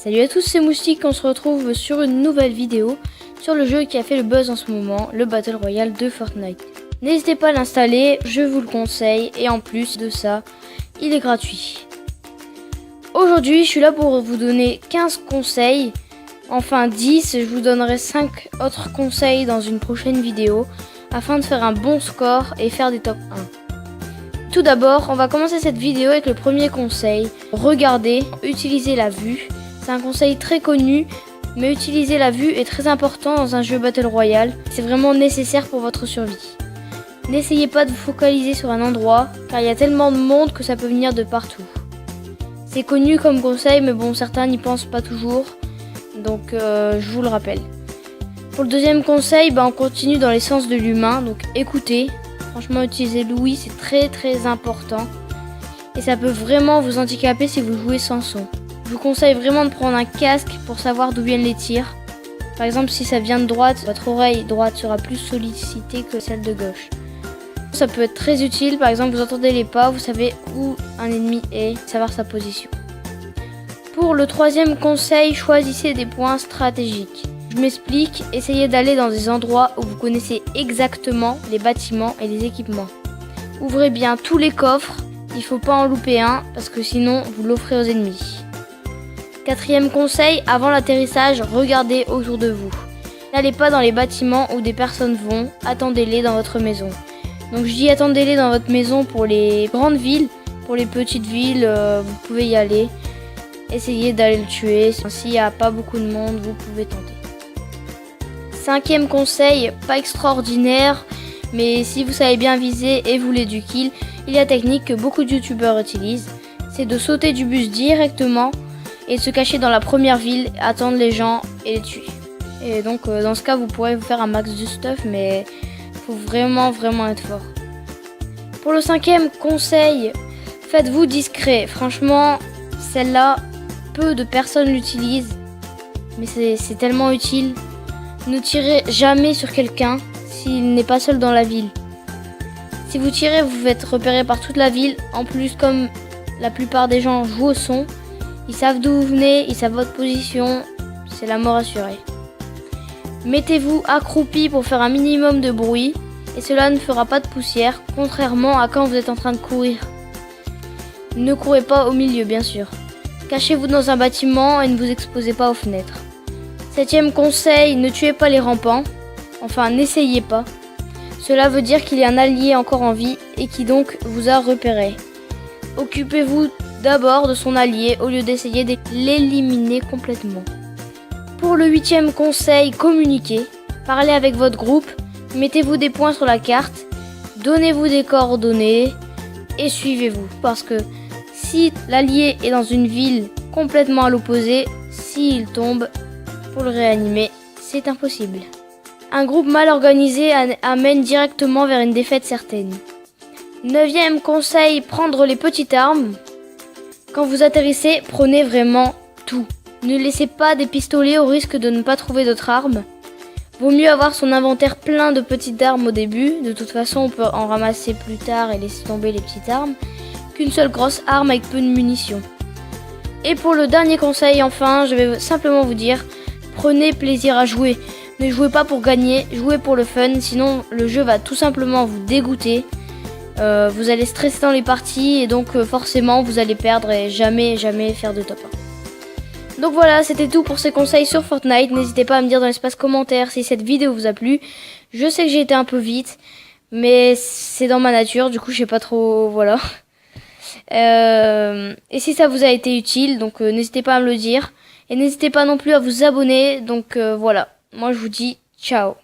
Salut à tous, c'est Moustique, on se retrouve sur une nouvelle vidéo sur le jeu qui a fait le buzz en ce moment, le Battle Royale de Fortnite. N'hésitez pas à l'installer, je vous le conseille, et en plus de ça, il est gratuit. Aujourd'hui, je suis là pour vous donner 15 conseils, enfin 10, je vous donnerai 5 autres conseils dans une prochaine vidéo, afin de faire un bon score et faire des top 1. Tout d'abord, on va commencer cette vidéo avec le premier conseil. Regardez, utilisez la vue. C'est un conseil très connu, mais utiliser la vue est très important dans un jeu Battle Royale. C'est vraiment nécessaire pour votre survie. N'essayez pas de vous focaliser sur un endroit, car il y a tellement de monde que ça peut venir de partout. C'est connu comme conseil, mais bon, certains n'y pensent pas toujours, donc je vous le rappelle. Pour le deuxième conseil, on continue dans l'essence de l'humain, donc écoutez. Franchement, utiliser l'ouïe, c'est très important. Et ça peut vraiment vous handicaper si vous jouez sans son. Je vous conseille vraiment de prendre un casque pour savoir d'où viennent les tirs. Par exemple, si ça vient de droite, votre oreille droite sera plus sollicitée que celle de gauche. Ça peut être très utile, par exemple vous entendez les pas, vous savez où un ennemi est, savoir sa position. Pour le troisième conseil, choisissez des points stratégiques. Je m'explique, essayez d'aller dans des endroits où vous connaissez exactement les bâtiments et les équipements. Ouvrez bien tous les coffres, il ne faut pas en louper un parce que sinon vous l'offrez aux ennemis. Quatrième conseil, avant l'atterrissage, regardez autour de vous. N'allez pas dans les bâtiments où des personnes vont, attendez-les dans votre maison. Donc je dis attendez-les dans votre maison pour les grandes villes, pour les petites villes, vous pouvez y aller. Essayez d'aller le tuer, s'il n'y a pas beaucoup de monde, vous pouvez tenter. Cinquième conseil, pas extraordinaire, mais si vous savez bien viser et voulez du kill, il y a une technique que beaucoup de youtubeurs utilisent, c'est de sauter du bus directement et de se cacher dans la première ville, attendre les gens et les tuer. Et donc dans ce cas vous pourrez vous faire un max de stuff, mais il faut vraiment être fort. Pour le cinquième conseil, faites-vous discret. Franchement, celle-là, peu de personnes l'utilisent, mais c'est tellement utile. Ne tirez jamais sur quelqu'un s'il n'est pas seul dans la ville. Si vous tirez, vous faites repérer par toute la ville. En plus, comme la plupart des gens jouent au son, ils savent d'où vous venez, ils savent votre position, c'est la mort assurée. Mettez-vous accroupi pour faire un minimum de bruit et cela ne fera pas de poussière, contrairement à quand vous êtes en train de courir. Ne courez pas au milieu, bien sûr. Cachez-vous dans un bâtiment et ne vous exposez pas aux fenêtres. Septième conseil, ne tuez pas les rampants. Enfin, n'essayez pas. Cela veut dire qu'il y a un allié encore en vie et qui donc vous a repéré. Occupez-vous d'abord de son allié au lieu d'essayer de l'éliminer complètement. Pour le huitième conseil, communiquez. Parlez avec votre groupe, mettez-vous des points sur la carte, donnez-vous des coordonnées et suivez-vous. Parce que si l'allié est dans une ville complètement à l'opposé, s'il tombe, pour le réanimer, c'est impossible. Un groupe mal organisé amène directement vers une défaite certaine. Neuvième conseil, prendre les petites armes. Quand vous atterrissez, prenez vraiment tout. Ne laissez pas des pistolets au risque de ne pas trouver d'autres armes. Vaut mieux avoir son inventaire plein de petites armes au début, de toute façon on peut en ramasser plus tard et laisser tomber les petites armes, qu'une seule grosse arme avec peu de munitions. Et pour le dernier conseil, enfin, je vais simplement vous dire, prenez plaisir à jouer. Ne jouez pas pour gagner, jouez pour le fun, sinon le jeu va tout simplement vous dégoûter. Vous allez stresser dans les parties et donc forcément vous allez perdre et jamais faire de top 1. Donc voilà, c'était tout pour ces conseils sur Fortnite. N'hésitez pas à me dire dans l'espace commentaire si cette vidéo vous a plu. Je sais que j'ai été un peu vite, mais c'est dans ma nature, du coup je sais pas trop, voilà. Et si ça vous a été utile, donc n'hésitez pas à me le dire. Et n'hésitez pas non plus à vous abonner, donc voilà. Moi je vous dis ciao.